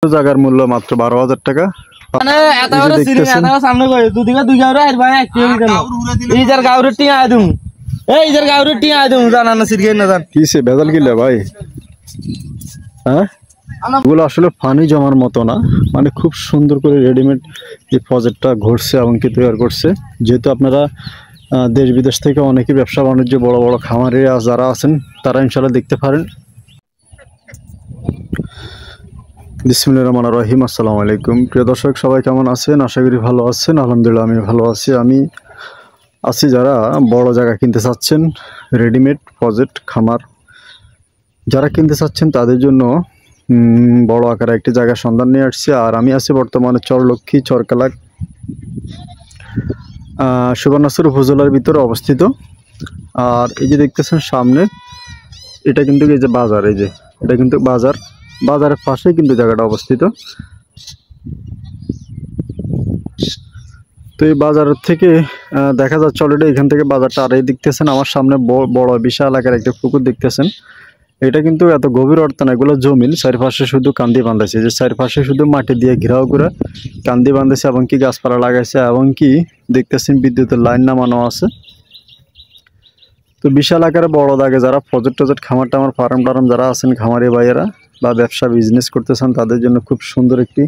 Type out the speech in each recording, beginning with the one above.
জায়গার মূল্য মাত্র 12,000 টাকা। ভেজাল কিলে ভাই, হ্যাঁ এগুলো আসলে পানি জমার মতো না, মানে খুব সুন্দর করে রেডিমেড এই প্রজেক্টটা ঘটছে এবং কি তৈরি করছে। যেহেতু আপনারা দেশ বিদেশ থেকে অনেকেই ব্যবসা বাণিজ্য বড় বড় খামারে যারা আছেন তারা ইনশাল্লাহ দেখতে পারেন। বিসমিল্লাহির রহমানির রহিম। আসসালামু আলাইকুম প্রিয় দর্শক, সবাই কেমন আছেন? আশা করি ভালো আছেন। আলহামদুলিল্লাহ আমি ভালো আছি। আমি আছি যারা বড় জায়গা কিনতে চাচ্ছেন, রেডিমেড প্রজেক্ট খামার যারা কিনতে চাচ্ছেন তাদের জন্য বড় আকারে একটি জায়গার সন্ধান নিয়ে আসছি। আর আমি আছি বর্তমানে চরলক্ষ্মী চরকালা সুবর্ণচর উপজেলার ভিতরে অবস্থিত। আর এই যে দেখতেছেন সামনে, এটা কিন্তু এই যে বাজার, এই যে এটা কিন্তু বাজারের পাশে কিন্তু জায়গাটা অবস্থিত। তো এই বাজার থেকে দেখা যাচ্ছে অলরেডি এখান থেকে বাজারটা। আর এই দেখতেছেন আমার সামনে বড় বিশাল আকার একটা পুকুর দেখতেছেন। এটা কিন্তু এত গভীর অর্থ না, এগুলো জমিন চারপাশে শুধু কান্দি বাঁধাইছে, যে চারপাশে শুধু মাটি দিয়ে ঘেরাও করে কান্দি বাঁধাইছে এবং কি গাছপালা লাগাইছে এবং কি দেখতেছেন বিদ্যুতের লাইন নামানো আছে। তো বিশাল আকারে বড় দাগে যারা প্রজেক্ট খামার টামার ফার্ম টার্ম যারা আছেন খামারি ভাইয়েরা বা ব্যবসা বিজনেস করতেছেন তাদের জন্য খুব সুন্দর একটি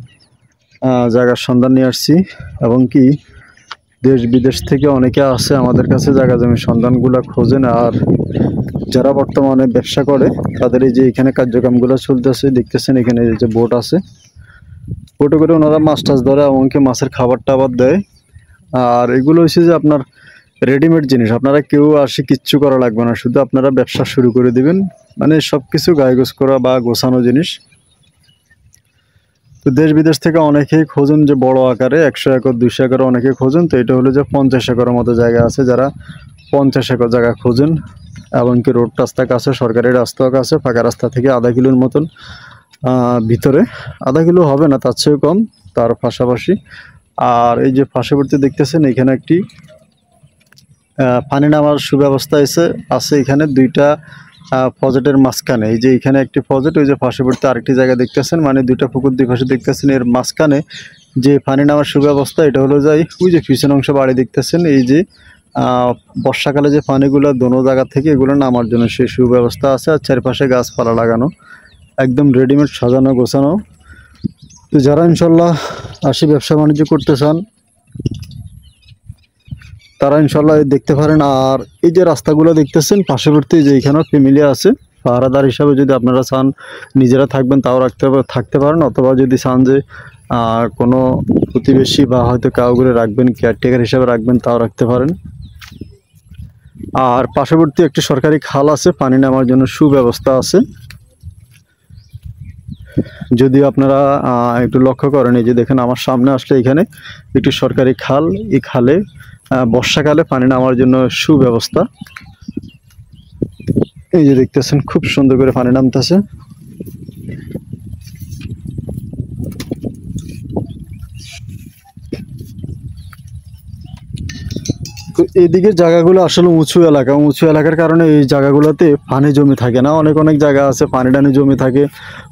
জায়গার সন্ধান নিয়ে আসছি। এবং কি দেশ বিদেশ থেকে অনেকে আসে আমাদের কাছে জায়গা জমির সন্ধানগুলো খোঁজেন। আর যারা বর্তমানে ব্যবসা করে তাদের এই যে এখানে কার্যক্রমগুলো চলতেছে দেখতেছেন, এখানে যে বোট আছে, বোটে করে ওনারা মাছ টাছ ধরে এমনকি মাছের খাবার টাবার দেয়। আর এগুলো হচ্ছে যে আপনার রেডিমেড জিনিস, আপনারা কেউ আসে কিচ্ছু করা লাগবে না, শুধু আপনারা ব্যবসা শুরু করে দিবেন। মানে সব কিছু গায়ে করা বা গোছানো জিনিস। তো দেশ বিদেশ থেকে অনেকেই খোঁজেন যে বড় আকারে 100 একর 200 একর অনেকে খোঁজেন। তো এটা হলো যে 50 একরের মতো জায়গা আছে, যারা 50 একর জায়গা খোঁজেন এমনকি রোড রাস্তা কাছে, সরকারি রাস্তাও কাছে, ফাঁকা রাস্তা থেকে আধা কিলোর মতন ভিতরে, আধা কিলো হবে না তার চেয়েও কম, তার পাশাপাশি। আর এই যে পার্শ্ববর্তী দেখতেছেন এখানে একটি পানি নামার সুব্যবস্থা আছে এখানে দুইটা প্রজেক্টের মাঝখানে। এই যে এখানে একটি প্রজেক্ট, ওই যে পার্শ্ববর্তী আরেকটি জায়গা দেখতেছেন, মানে দুইটা পুকুর দুই পাশে দেখতেছেন, এর মাঝখানে যে পানি নামার সুব্যবস্থা এটা হলো যাই ওই যে পিছন অংশ বাড়ি দেখতেছেন, এই যে বর্ষাকালে যে পানিগুলো দোনো জায়গা থেকে এগুলো নামার জন্য সেই সুব্যবস্থা আছে। আর চারপাশে গাছপালা লাগানো, একদম রেডিমেড সাজানো গোছানো। তো যারা ইনশাল্লাহ আসি ব্যবসা বাণিজ্য করতে চান তারা ইনশাল্লাহ দেখতে পারেন। আর এই যে রাস্তাগুলো দেখতেছেন পার্শ্ববর্তী, যে এখানেও ফ্যামিলি আছে পাহারাদার হিসাবে, যদি আপনারা চান নিজেরা থাকবেন তাও থাকতে পারেন, অথবা যদি চান যে কোনো প্রতিবেশী বা হয়তো কাউকে রাখবেন কেয়ারটেকার হিসাবে রাখবেন তাও রাখতে পারেন। আর পার্শ্ববর্তী একটি সরকারি খাল আছে, পানি নামার জন্য সুব্যবস্থা আছে। যদি আপনারা একটু লক্ষ্য করেন, এই যে দেখেন আমার সামনে আসলে এখানে একটি সরকারি খাল, এই খালে বর্ষাকালে পানি নামার জন্য সুব্যবস্থা। এই যে দেখতেছেন খুব সুন্দর করে পানি নামতেছে। তো এইদিকে জায়গাগুলো আসলে উঁচু এলাকার কারণে এই জায়গাগুলোতে পানি জমে থাকে না। অনেক জায়গা আছে পানি টানি জমে থাকে,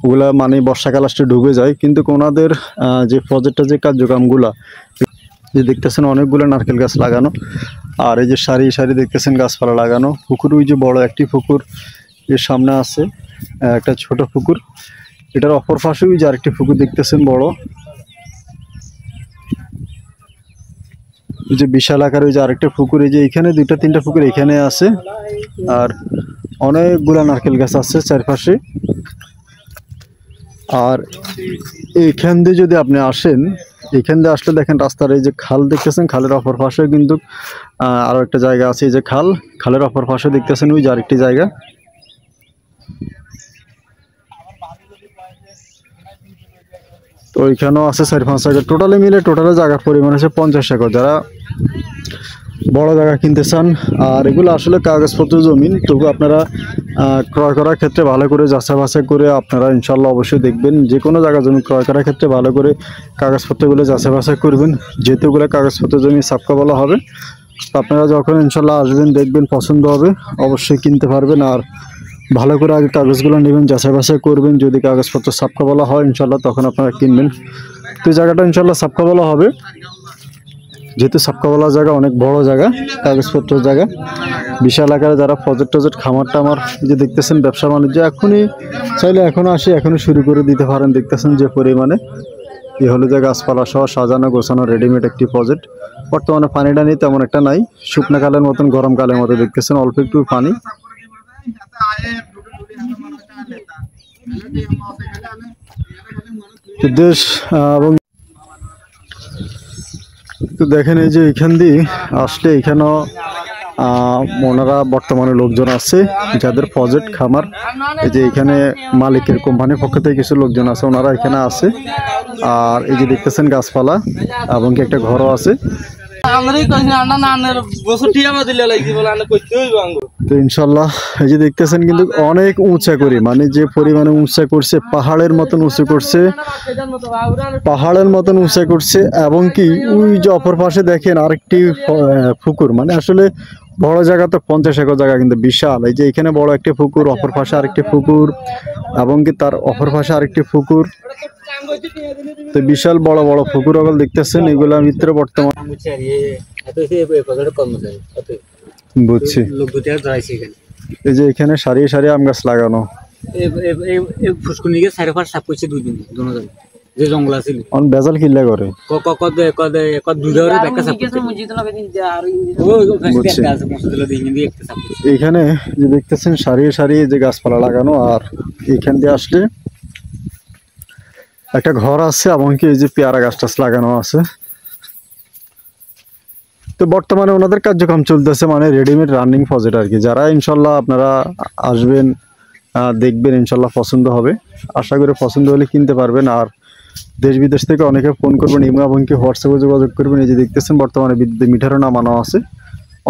ওগুলা মানে বর্ষাকাল আসলে ডুবে যায়। কিন্তু ওনাদের যে প্রজেক্টের যে কার্যক্রমগুলা, যে দেখতেছেন অনেকগুলো নারকেল গাছ লাগানো, আর এই যে সারি সারি দেখতেছেন গাছপালা লাগানো। পুকুর, ওই যে বড় একটি পুকুর এর সামনে আছে, একটা ছোট পুকুর, এটার অপর পাশে ওই যে আরেকটি পুকুর দেখতেছেন বড়, যে বিশাল আকার ওই যে আরেকটা পুকুর, এই যে এখানে দুইটা তিনটা পুকুর এখানে আছে। আর অনেকগুলা নারকেল গাছ আছে চারপাশে। আর এইখান দিয়ে যদি আপনি আসেন, এখান দিয়ে আসলে দেখেন রাস্তার এই যে খাল দেখতেছেন, খালের অপর পাশে কিন্তু আরো একটা জায়গা আছে। এই যে খালের অপর পাশে দেখতেছেন ওই যে আরেকটি জায়গা। তো ওইখানেও আছে 4-5 একর, টোটালে মিলে জায়গার পরিমাণ আছে 50 একর। যারা বড় জায়গা কিনতে চান, আর এগুলো আসলে কাগজপত্র জমিন, তবু আপনারা ক্রয় করার ক্ষেত্রে ভালো করে যাচাই বাছাই করে আপনারা ইনশাল্লাহ অবশ্যই দেখবেন। যে কোনো জায়গা জমি ক্রয় করার ক্ষেত্রে ভালো করে কাগজপত্রগুলো যাচাই বাছাই করবেন, যেহেতু এগুলো কাগজপত্র জমি সাবকা বলা হবে। তো আপনারা যখন ইনশাল্লাহ আসবেন দেখবেন পছন্দ হবে অবশ্যই কিনতে পারবেন। আর ভালো করে আগে কাগজগুলো নেবেন, যাচাই বাছাই করবেন। যদি কাগজপত্র সাপকা বলা হয় ইনশাল্লাহ তখন আপনারা কিনবেন। তো এই জায়গাটা ইনশাল্লাহ সাপকা বলা হবে, যেহেতু সাপকাওয়ালা জায়গা, অনেক বড় জায়গা, কাগজপত্রের জায়গা, বিশাল আকারে যারা প্রজেক্ট টজেক্ট খামার টামার যে দেখতেছেন ব্যবসা বাণিজ্য এখনই চাইলে এখনও আসি এখনই শুরু করে দিতে পারেন। দেখতেছেন যে পরিমাণে এই হলুদ গাছপালা সহ সাজানো গোছানো রেডিমেড একটি প্রজেক্ট। বর্তমানে পানিটা নেই তেমন একটা নাই, শুকনো কালের মতন গরমকালের মতো দেখতেছেন অল্প একটু পানি। দেশ এবং তো দেখেন এই যে এখান দিয়ে আসলে এখানেও ওনারা বর্তমানে লোকজন আছে যাদের প্রজেক্ট খামার, এই যে এখানে মালিকের কোম্পানির পক্ষ থেকে কিছু লোকজন আছে, ওনারা এখানে আছে। আর এই যে দেখতেছেন গাছপালা এবং কি একটা ঘরও আছে। তো ইনশাল্লাহ এই যে দেখতেছেন কিন্তু অনেক উঁচা করে, মানে যে পরিমাণে উঁচা করছে পাহাড়ের মতন উঁচু করছে, পাহাড়ের মতন উঁচা করছে। এবং কি ওই যে অপর পাশে দেখেন আরেকটি পুকুর, মানে আসলে বড় জায়গা তো 50 একর জায়গা কিন্তু বিশাল। এই যে এখানে বড় একটি পুকুর, অপর পাশে আরেকটি পুকুর, এবং কি তার অপর পাশে আরেকটি পুকুর। তো বিশাল বড় বড় পুকুর ওগুলো দেখতেছেন, এগুলোর ভিতরে বর্তমান বুঝছি। এই যে এখানে সারিয়ে সারিয়ে আম গাছ লাগানো, যে জঙ্গল আছে অন বেজাল কিল্লা করে এখানে যে দেখতেছেন সারিয়ে সারিয়ে যে গাছপালা লাগানো। আর এখান দিয়ে আসলে একটা ঘর আছে, এমনকি এই যে পেয়ারা গাছ টাছ লাগানো আছে। তো বর্তমানে ওনাদের কার্যক্রম চলতেছে, মানে রেডিমেড রানিং প্রজেক্ট আর কি। যারা ইনশাল্লাহ আপনারা আসবেন দেখবেন ইনশাল্লাহ পছন্দ হবে, আশা করি পছন্দ হলে কিনতে পারবেন। আর দেশ বিদেশ থেকে অনেকে ফোন করবেন, ইমো এবং কি হোয়াটসঅ্যাপে যোগাযোগ করবেন। এই যে দেখতেছেন বর্তমানে বিদ্যুতের মিটারও নামানো আছে।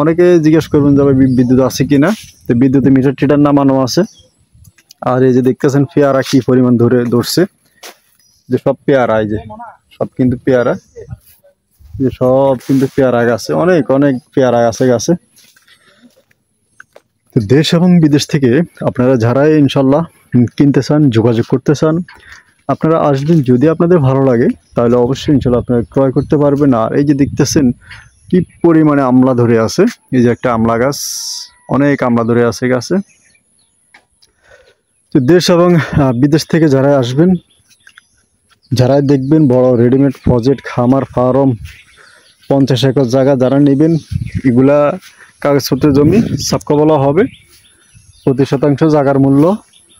অনেকে জিজ্ঞেস করবেন যে বিদ্যুৎ আছে কিনা, তো বিদ্যুতের মিটার টিটার নামানো আছে। আর এই যে দেখতেছেন পেয়ারা কি পরিমাণ ধরছে, যে সব পেয়ারা, এই যে সব কিন্তু পেয়ারা, যে সব কিন্তু পেয়ারা গাছে, অনেক অনেক পেয়ারা গাছে গাছে। তো দেশ এবং বিদেশ থেকে আপনারা যারাই ইনশাল্লাহ কিনতে চান, যোগাযোগ করতে চান, আপনারা আসবেন। যদি আপনাদের ভালো লাগে তাহলে অবশ্যই ইনশাল্লাহ আপনারা ক্রয় করতে পারবেন। আর এই যে দেখতেছেন কি পরিমাণে আমলা ধরে আছে, এই যে একটা আমলা গাছ, অনেক আমলা ধরে আছে গাছে। তো দেশ এবং বিদেশ থেকে যারা আসবেন, যারাই দেখবেন বড় রেডিমেড প্রজেক্ট খামার ফার্ম 50 একর জায়গা যারা নেবেন, এগুলা কাগজপত্রের জমি সাবকা বলা হবে। প্রতি শতাংশ জায়গার মূল্য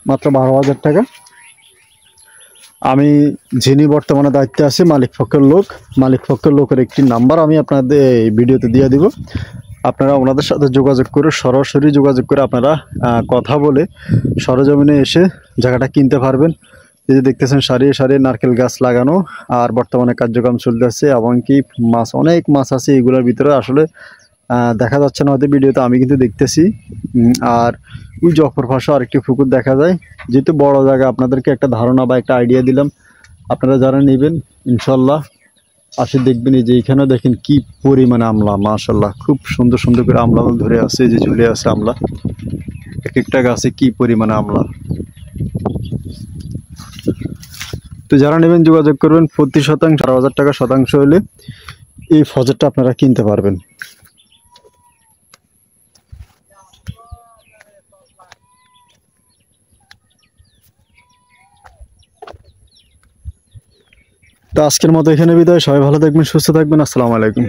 মাত্র 12,000 টাকা। আমি যিনি বর্তমানে দায়িত্বে আছে মালিক পক্ষের লোকের একটি নাম্বার আমি আপনাদের এই ভিডিওতে দিয়ে দিব। আপনারা ওনাদের সাথে যোগাযোগ করে, সরাসরি যোগাযোগ করে আপনারা কথা বলে সরজমিনে এসে জায়গাটা কিনতে পারবেন। এই যে দেখতেছেন সারিয়ে সারিয়ে নারকেল গাছ লাগানো, আর বর্তমানে কার্যক্রম চলতেছে। এমনকি মাছ, অনেক মাছ আছে এগুলোর ভিতরে, আসলে দেখা যাচ্ছে না হয়তো ভিডিওতে, আমি কিন্তু দেখতেছি। আর ওই যে অপর পাশে আরেকটি পুকুর দেখা যায়। যেহেতু বড় জায়গা, আপনাদেরকে একটা ধারণা বা একটা আইডিয়া দিলাম। আপনারা যারা নেবেন ইনশাল্লাহ আসে দেখবেন। এই যে এইখানে দেখেন কি পরিমাণে আমলা, মাশাল্লাহ খুব সুন্দর সুন্দর করে আমলা ধরে আছে, এই যে ঝুলে আছে আমলা, এক একটা গাছে কি পরিমাণে আমলা। তো যারা নেবেন যোগাযোগ করবেন। প্রতি শতাংশ 12,000 টাকা শতাংশ হলে এই প্রজেক্টটা আপনারা কিনতে পারবেন। তো আজকের মতো এখানে বিদায়। সবাই ভালো থাকবেন, সুস্থ থাকবেন। আসসালামু আলাইকুম।